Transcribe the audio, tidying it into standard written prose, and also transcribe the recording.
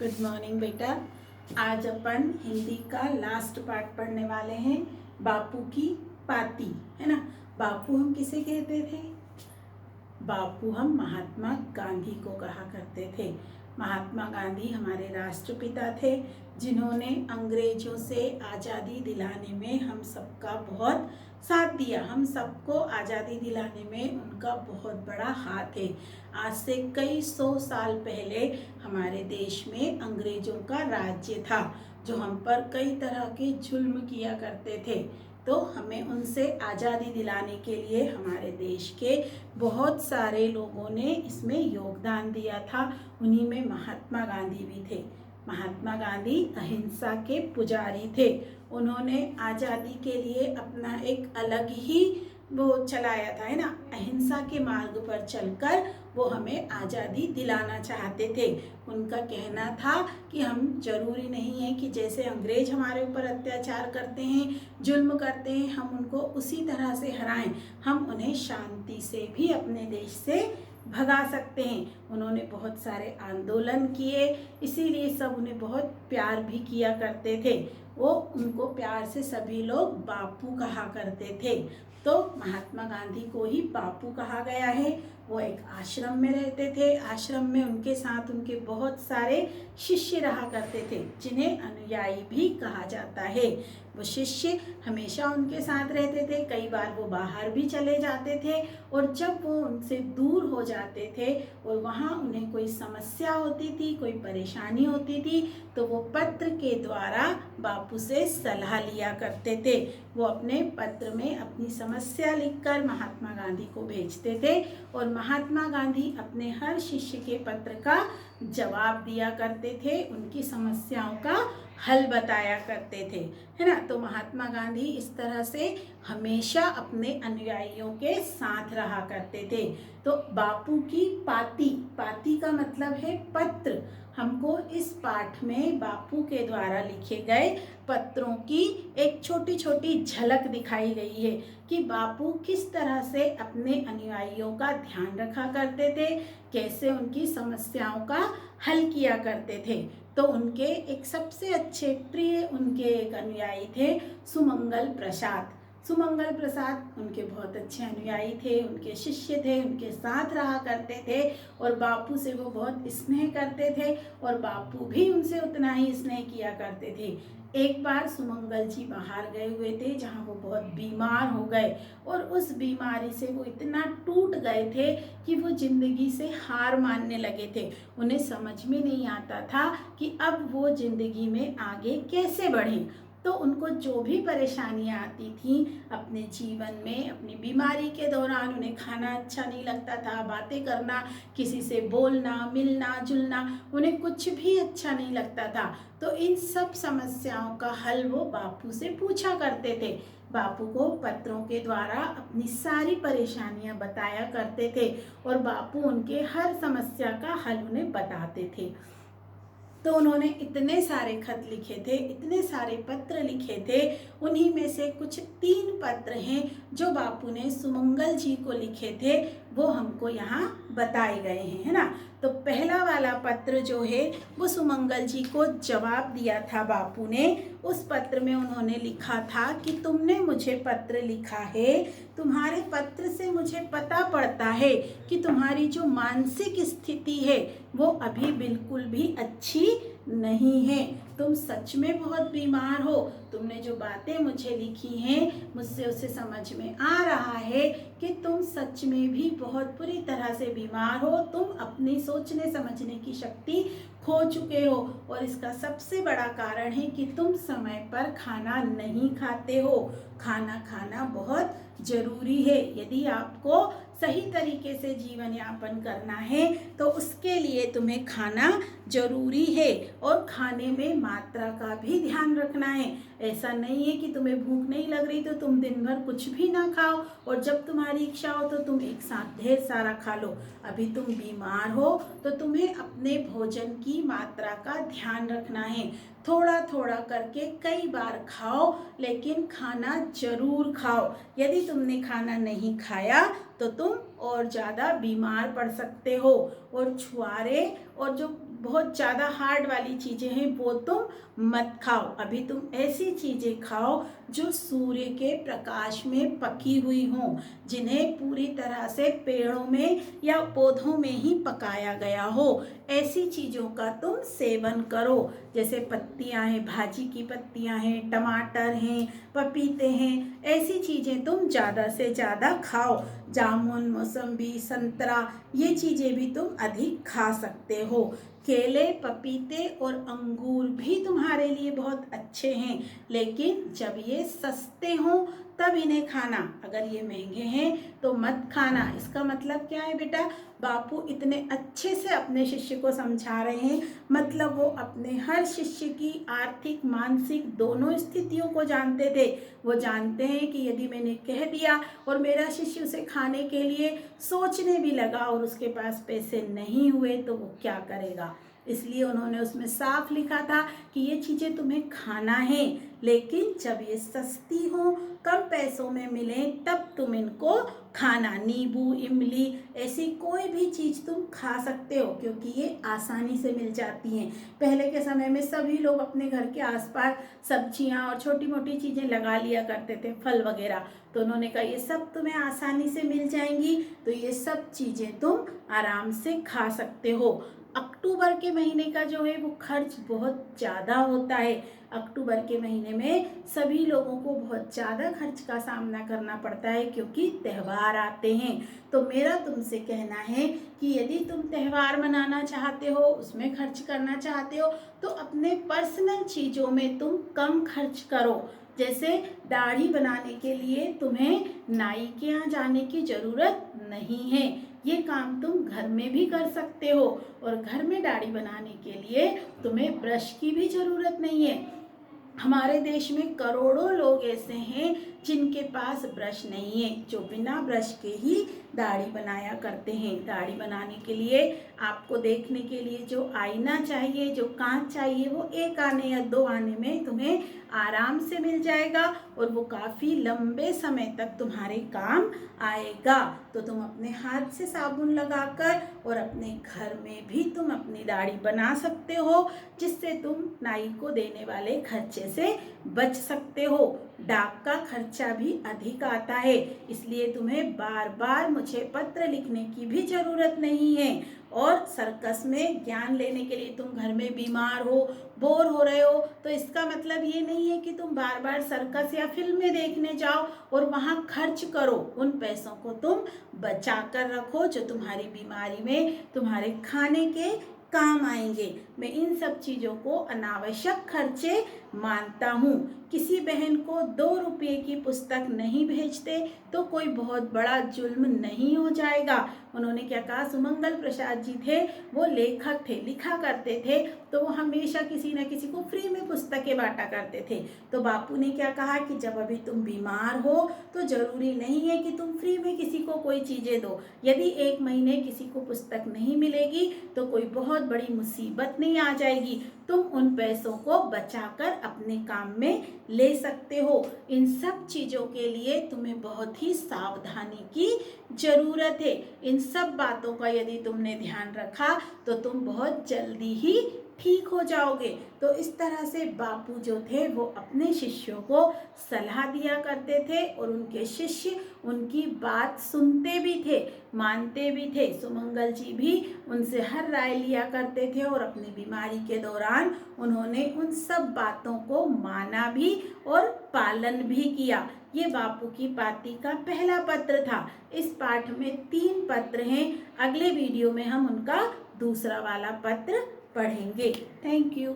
Good morning बेटा। आज अपन हिंदी का लास्ट पार्ट पढ़ने वाले हैं। बापू की पाती, है ना। बापू हम किसे कहते थे? बापू हम महात्मा गांधी को कहा करते थे। महात्मा गांधी हमारे राष्ट्रपिता थे, जिन्होंने अंग्रेजों से आज़ादी दिलाने में हम सबका बहुत साथ दिया। हम सबको आज़ादी दिलाने में उनका बहुत बड़ा हाथ है। आज से कई सौ साल पहले हमारे देश में अंग्रेजों का राज्य था, जो हम पर कई तरह के जुल्म किया करते थे। तो हमें उनसे आज़ादी दिलाने के लिए हमारे देश के बहुत सारे लोगों ने इसमें योगदान दिया था। उन्हीं में महात्मा गांधी भी थे। महात्मा गांधी अहिंसा के पुजारी थे। उन्होंने आज़ादी के लिए अपना एक अलग ही वो चलाया था, है ना। अहिंसा के मार्ग पर चलकर वो हमें आज़ादी दिलाना चाहते थे। उनका कहना था कि हम जरूरी नहीं है कि जैसे अंग्रेज हमारे ऊपर अत्याचार करते हैं, जुल्म करते हैं, हम उनको उसी तरह से हराएं। हम उन्हें शांति से भी अपने देश से भगा सकते हैं। उन्होंने बहुत सारे आंदोलन किए, इसीलिए सब उन्हें बहुत प्यार भी किया करते थे। वो उनको प्यार से सभी लोग बापू कहा करते थे। तो महात्मा गांधी को ही बापू कहा गया है। वो एक आश्रम में रहते थे। आश्रम में उनके साथ उनके बहुत सारे शिष्य रहा करते थे, जिन्हें अनुयायी भी कहा जाता है। वो शिष्य हमेशा उनके साथ रहते थे। कई बार वो बाहर भी चले जाते थे, और जब वो उनसे दूर हो जाते थे और वहाँ उन्हें कोई समस्या होती थी, कोई परेशानी होती थी, तो वो पत्र के द्वारा बापू से सलाह लिया करते थे। वो अपने पत्र में अपनी समस्या लिखकर महात्मा गांधी को भेजते थे, और महात्मा गांधी अपने हर शिष्य के पत्र का जवाब दिया करते थे, उनकी समस्याओं का हल बताया करते थे, है ना। तो महात्मा गांधी इस तरह से हमेशा अपने अनुयायियों के साथ रहा करते थे। तो बापू की पाती, पाती का मतलब है पत्र। हमको इस पाठ में बापू के द्वारा लिखे गए पत्रों की एक छोटी छोटी झलक दिखाई गई है कि बापू किस तरह से अपने अनुयायियों का ध्यान रखा करते थे, कैसे उनकी समस्याओं का हल किया करते थे। तो उनके एक सबसे अच्छे प्रिय उनके एक अनुयायी थे सुमंगल प्रसाद। सुमंगल प्रसाद उनके बहुत अच्छे अनुयायी थे, उनके शिष्य थे, उनके साथ रहा करते थे, और बापू से वो बहुत स्नेह करते थे, और बापू भी उनसे उतना ही स्नेह किया करते थे। एक बार सुमंगल जी बाहर गए हुए थे, जहाँ वो बहुत बीमार हो गए, और उस बीमारी से वो इतना टूट गए थे कि वो जिंदगी से हार मानने लगे थे। उन्हें समझ में नहीं आता था कि अब वो जिंदगी में आगे कैसे बढ़ें। तो उनको जो भी परेशानियां आती थी अपने जीवन में, अपनी बीमारी के दौरान, उन्हें खाना अच्छा नहीं लगता था, बातें करना, किसी से बोलना, मिलना जुलना, उन्हें कुछ भी अच्छा नहीं लगता था। तो इन सब समस्याओं का हल वो बापू से पूछा करते थे। बापू को पत्रों के द्वारा अपनी सारी परेशानियां बताया करते थे, और बापू उनके हर समस्या का हल उन्हें बताते थे। तो उन्होंने इतने सारे खत लिखे थे, इतने सारे पत्र लिखे थे। उन्हीं में से कुछ 3 पत्र हैं जो बापू ने सुमंगल जी को लिखे थे, वो हमको यहाँ बताए गए हैं, है ना। तो पहला वाला पत्र जो है वो सुमंगल जी को जवाब दिया था बापू ने। उस पत्र में उन्होंने लिखा था कि तुमने मुझे पत्र लिखा है, तुम्हारे पत्र से मुझे पता पड़ता है कि तुम्हारी जो मानसिक स्थिति है वो अभी बिल्कुल भी अच्छी नहीं है। तुम सच में बहुत बीमार हो। तुमने जो बातें मुझे लिखी हैं, मुझसे उसे समझ में आ रहा है कि तुम सच में भी बहुत बुरी तरह से बीमार हो। तुम अपनी सोचने समझने की शक्ति खो चुके हो, और इसका सबसे बड़ा कारण है कि तुम समय पर खाना नहीं खाते हो। खाना खाना बहुत जरूरी है। यदि आपको सही तरीके से जीवन यापन करना है तो उसके लिए तुम्हें खाना जरूरी है, और खाने में मात्रा का भी ध्यान रखना है। ऐसा नहीं है कि तुम्हें भूख नहीं लग रही तो तुम दिन भर कुछ भी ना खाओ, और जब तुम्हारी इच्छा हो तो तुम एक साथ ढेर सारा खा लो। अभी तुम बीमार हो तो तुम्हें अपने भोजन की मात्रा का ध्यान रखना है। थोड़ा थोड़ा करके कई बार खाओ, लेकिन खाना जरूर खाओ। यदि तुमने खाना नहीं खाया तो तुम और ज़्यादा बीमार पड़ सकते हो। और छुआरे और जो बहुत ज़्यादा हार्ड वाली चीज़ें हैं वो तुम मत खाओ। अभी तुम ऐसी चीज़ें खाओ जो सूर्य के प्रकाश में पकी हुई हों, जिन्हें पूरी तरह से पेड़ों में या पौधों में ही पकाया गया हो। ऐसी चीज़ों का तुम सेवन करो, जैसे पत्तियां हैं, भाजी की पत्तियां हैं, टमाटर हैं, पपीते हैं, ऐसी चीज़ें तुम ज़्यादा से ज़्यादा खाओ। जामुन, मौसम्बी, संतरा, ये चीज़ें भी तुम अधिक खा सकते हो। केले, पपीते और अंगूर भी तुम्हारे लिए बहुत अच्छे हैं, लेकिन जब ये सस्ते हों तब इन्हें खाना। अगर ये महंगे हैं तो मत खाना। इसका मतलब क्या है बेटा? बापू इतने अच्छे से अपने शिष्य को समझा रहे हैं, मतलब वो अपने हर शिष्य की आर्थिक, मानसिक दोनों स्थितियों को जानते थे। वो जानते हैं कि यदि मैंने कह दिया और मेरा शिष्य उसे खाने के लिए सोचने भी लगा और उसके पास पैसे नहीं हुए तो वो क्या करेगा। इसलिए उन्होंने उसमें साफ लिखा था कि ये चीज़ें तुम्हें खाना है, लेकिन जब ये सस्ती हो, कम पैसों में मिले, तब तुम इनको खाना। नींबू, इमली, ऐसी कोई भी चीज़ तुम खा सकते हो, क्योंकि ये आसानी से मिल जाती हैं। पहले के समय में सभी लोग अपने घर के आसपास सब्जियां और छोटी मोटी चीज़ें लगा लिया करते थे, फल वगैरह। तो उन्होंने कहा ये सब तुम्हें आसानी से मिल जाएंगी, तो ये सब चीज़ें तुम आराम से खा सकते हो। अक्टूबर के महीने का जो है वो खर्च बहुत ज़्यादा होता है। अक्टूबर के महीने में सभी लोगों को बहुत ज़्यादा खर्च का सामना करना पड़ता है, क्योंकि त्यौहार आते हैं। तो मेरा तुमसे कहना है कि यदि तुम त्यौहार मनाना चाहते हो, उसमें खर्च करना चाहते हो, तो अपने पर्सनल चीज़ों में तुम कम खर्च करो। जैसे दाढ़ी बनाने के लिए तुम्हें नाई के यहाँ जाने की ज़रूरत नहीं है, ये काम तुम घर में भी कर सकते हो। और घर में दाढ़ी बनाने के लिए तुम्हें ब्रश की भी ज़रूरत नहीं है। हमारे देश में करोड़ों लोग ऐसे हैं जिनके पास ब्रश नहीं है, जो बिना ब्रश के ही दाढ़ी बनाया करते हैं। दाढ़ी बनाने के लिए आपको देखने के लिए जो आईना चाहिए, जो कांच चाहिए, वो एक आने या दो आने में तुम्हें आराम से मिल जाएगा और वो काफ़ी लंबे समय तक तुम्हारे काम आएगा। तो तुम अपने हाथ से साबुन लगाकर और अपने घर में भी तुम अपनी दाढ़ी बना सकते हो, जिससे तुम नाई को देने वाले खर्चे से बच सकते हो। डाक का खर्चा भी अधिक आता है, इसलिए तुम्हें बार बार मुझे पत्र लिखने की भी ज़रूरत नहीं है। और सर्कस में ज्ञान लेने के लिए तुम घर में बीमार हो, बोर हो रहे हो, तो इसका मतलब ये नहीं है कि तुम बार बार सर्कस या फिल्में देखने जाओ और वहाँ खर्च करो। उन पैसों को तुम बचा कर रखो, जो तुम्हारी बीमारी में तुम्हारे खाने के काम आएंगे। मैं इन सब चीज़ों को अनावश्यक खर्चे मानता हूँ। किसी बहन को 2 रुपये की पुस्तक नहीं भेजते तो कोई बहुत बड़ा जुल्म नहीं हो जाएगा। उन्होंने क्या कहा? सुमंगल प्रसाद जी थे, वो लेखक थे, लिखा करते थे, तो वो हमेशा किसी न किसी को फ्री में पुस्तकें बांटा करते थे। तो बापू ने क्या कहा कि जब अभी तुम बीमार हो तो ज़रूरी नहीं है कि तुम फ्री में किसी को कोई चीज़ें दो। यदि 1 महीने किसी को पुस्तक नहीं मिलेगी तो कोई बहुत बड़ी मुसीबत नहीं आ जाएगी। तुम उन पैसों को बचाकर अपने काम में ले सकते हो। इन सब चीज़ों के लिए तुम्हें बहुत ही सावधानी की ज़रूरत है। इन सब बातों का यदि तुमने ध्यान रखा तो तुम बहुत जल्दी ही ठीक हो जाओगे। तो इस तरह से बापू जो थे वो अपने शिष्यों को सलाह दिया करते थे और उनके शिष्य उनकी बात सुनते भी थे, मानते भी थे। सुमंगल जी भी उनसे हर राय लिया करते थे और अपनी बीमारी के दौरान उन्होंने उन सब बातों को माना भी और पालन भी किया। ये बापू की पाती का पहला पत्र था। इस पाठ में 3 पत्र हैं। अगले वीडियो में हम उनका दूसरा वाला पत्र पढ़ेंगे। Thank you.